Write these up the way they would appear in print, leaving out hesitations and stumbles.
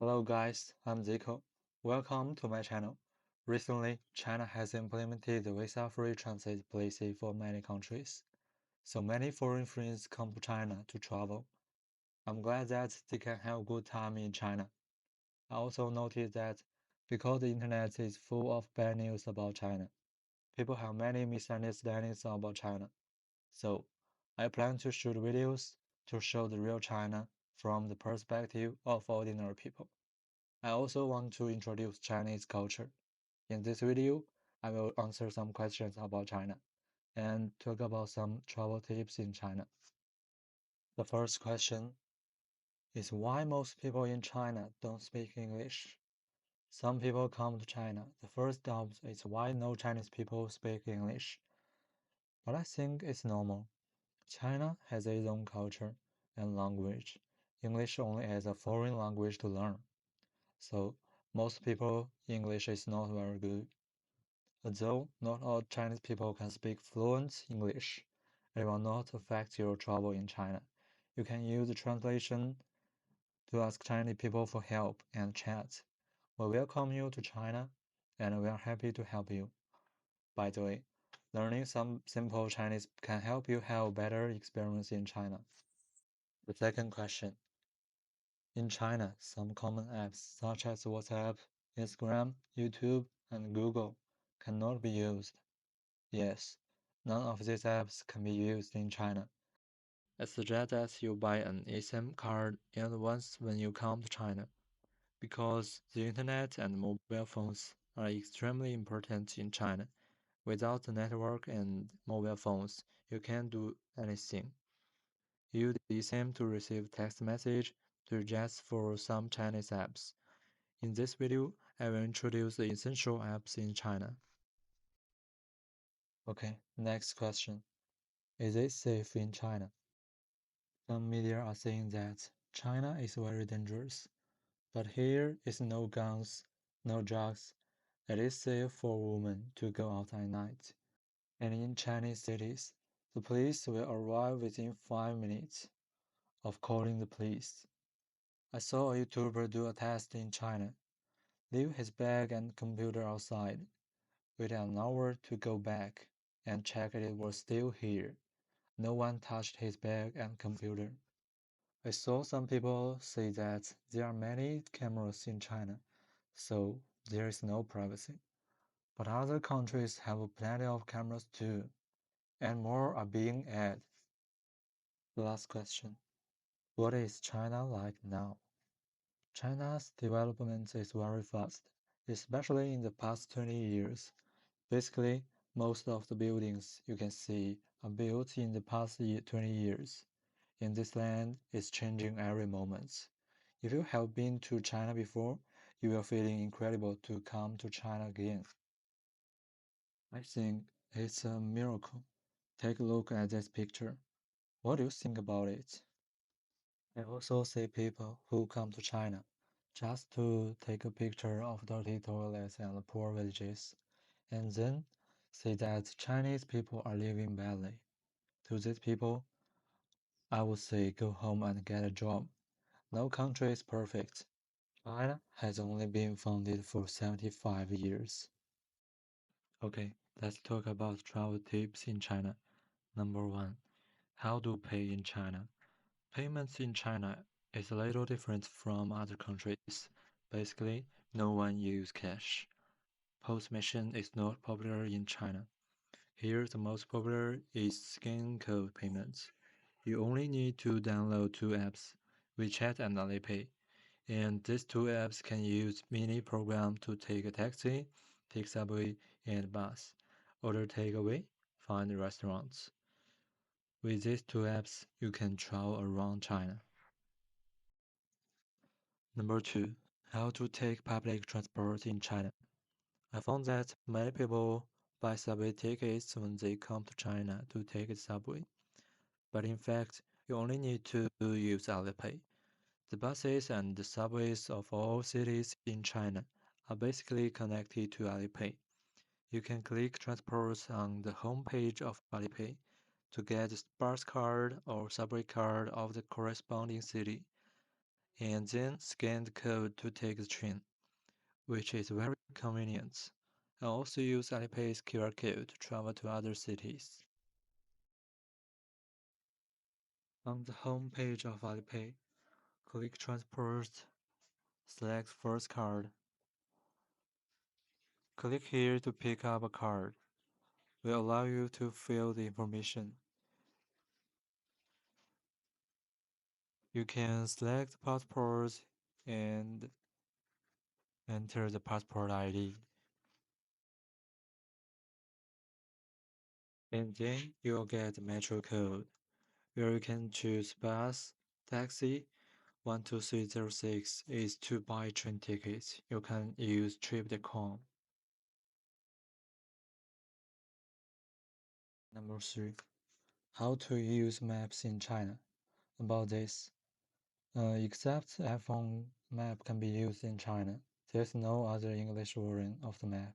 Hello guys, I'm Zico. Welcome to my channel. Recently, China has implemented the visa-free transit policy for many countries. So many foreign friends come to China to travel. I'm glad that they can have a good time in China. I also noticed that because the internet is full of bad news about China, people have many misunderstandings about China. So I plan to shoot videos to show the real China from the perspective of ordinary people. I also want to introduce Chinese culture. In this video, I will answer some questions about China and talk about some travel tips in China. The first question is why most people in China don't speak English. Some people come to China. The first doubt is why no Chinese people speak English. But I think it's normal. China has its own culture and language. English only as a foreign language to learn. So most people English is not very good. Although not all Chinese people can speak fluent English, it will not affect your travel in China. You can use the translation to ask Chinese people for help and chat. We welcome you to China, and we are happy to help you. By the way, learning some simple Chinese can help you have a better experience in China. The second question. In China, some common apps such as WhatsApp, Instagram, YouTube, and Google cannot be used. Yes, none of these apps can be used in China. I suggest that you buy an eSIM card in advance when you come to China, because the internet and mobile phones are extremely important in China. Without the network and mobile phones, you can't do anything. Use the eSIM to receive text message to just for some Chinese apps. In this video, I will introduce the essential apps in China. Okay, next question. Is it safe in China? Some media are saying that China is very dangerous, but here is no guns, no drugs. It is safe for women to go out at night. And in Chinese cities, the police will arrive within 5 minutes of calling the police. I saw a YouTuber do a test in China. Leave his bag and computer outside. Wait an hour to go back and check it was still here. No one touched his bag and computer. I saw some people say that there are many cameras in China, so there is no privacy. But other countries have plenty of cameras too, and more are being added. The last question. What is China like now? China's development is very fast, especially in the past 20 years. Basically, most of the buildings you can see are built in the past 20 years. In this land, it's changing every moment. If you have been to China before, you will feeling incredible to come to China again. I think it's a miracle. Take a look at this picture. What do you think about it? I also see people who come to China just to take a picture of dirty toilets and poor villages, and then say that Chinese people are living badly. To these people, I would say go home and get a job. No country is perfect. China has only been founded for 75 years. Okay, let's talk about travel tips in China. Number one, how to pay in China. Payments in China is a little different from other countries. Basically, no one use cash. Post machine is not popular in China. Here, the most popular is scan code payments. You only need to download two apps, WeChat and Alipay. And these two apps can use mini program to take a taxi, take subway and bus, order takeaway, find restaurants. With these two apps, you can travel around China. Number two, how to take public transport in China. I found that many people buy subway tickets when they come to China to take the subway. But in fact, you only need to use Alipay. The buses and the subways of all cities in China are basically connected to Alipay. You can click transports on the homepage of Alipay to get the bus card or subway card of the corresponding city. and then scan the code to take the train, which is very convenient. I also use Alipay's QR code to travel to other cities. On the home page of Alipay, click Transport, select First Card. Click here to pick up a card. Will allow you to fill the information. You can select passport and enter the passport ID. And then you'll get the metro code, where you can choose bus, taxi. 12306 is to buy train tickets. You can use trip.com. Number 3. How to use maps in China. About this, except iPhone map can be used in China. There's no other English version of the map,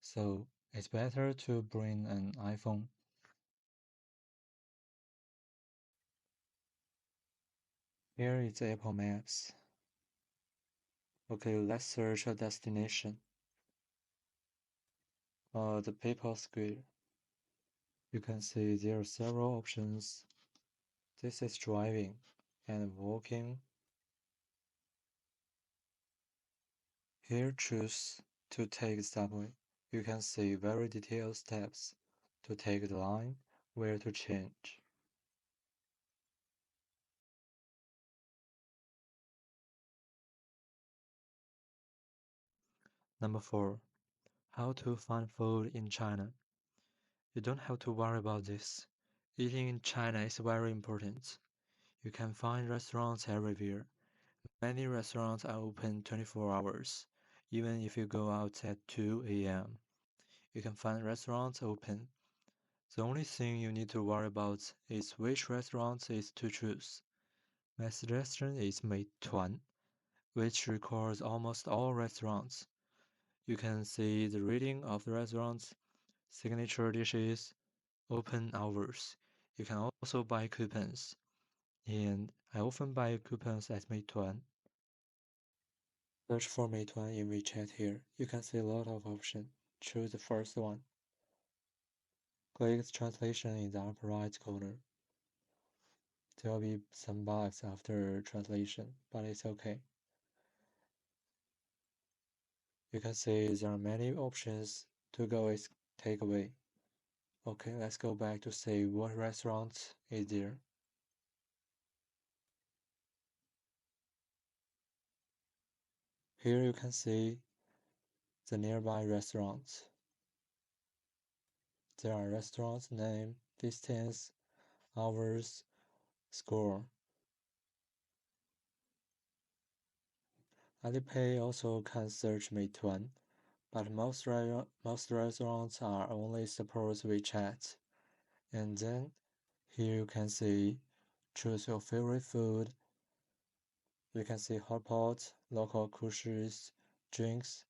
so it's better to bring an iPhone. Here is Apple Maps. Okay, let's search a destination. The People Square. You can see there are several options. This is driving and walking. Here choose to take subway. You can see very detailed steps to take the line, where to change. Number 4. How to find food in China. You don't have to worry about this. Eating in China is very important. You can find restaurants everywhere. Many restaurants are open 24 hours. Even if you go out at 2 a.m., you can find restaurants open. The only thing you need to worry about is which restaurant is to choose. My suggestion is Meituan, which records almost all restaurants. You can see the rating of the restaurants, signature dishes, open hours. You can also buy coupons, and I often buy coupons at Meituan. Search for Meituan in WeChat here. You can see a lot of options. Choose the first one. Click the translation in the upper right corner. There will be some bugs after translation, but it's okay. You can see there are many options to go with takeaway. Okay, let's go back to see what restaurant is there. Here you can see the nearby restaurants. There are restaurants name, distance, hours, score. Alipay also can search Meituan, but most restaurants are only support WeChat. And then here you can see choose your favorite food. You can see hot pot, local kushes, drinks.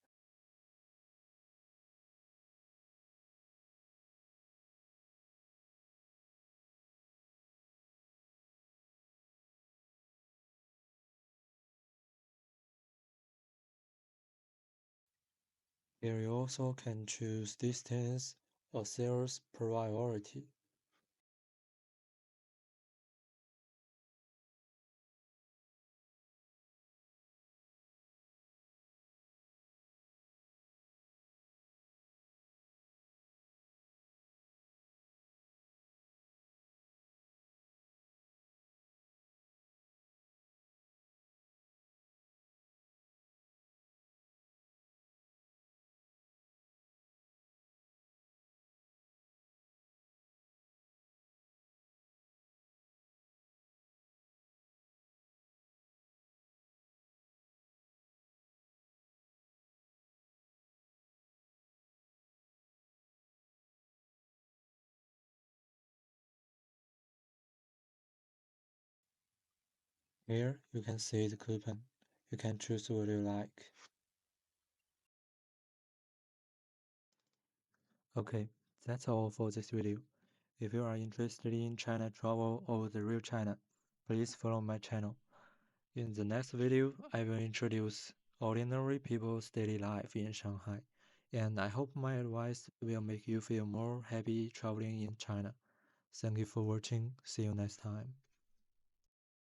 Here you also can choose distance or sales priority. Here you can see the coupon. You can choose what you like. Okay, that's all for this video. If you are interested in China travel or the real China, please follow my channel. In the next video, I will introduce ordinary people's daily life in Shanghai, and I hope my advice will make you feel more happy traveling in China. Thank you for watching. See you next time.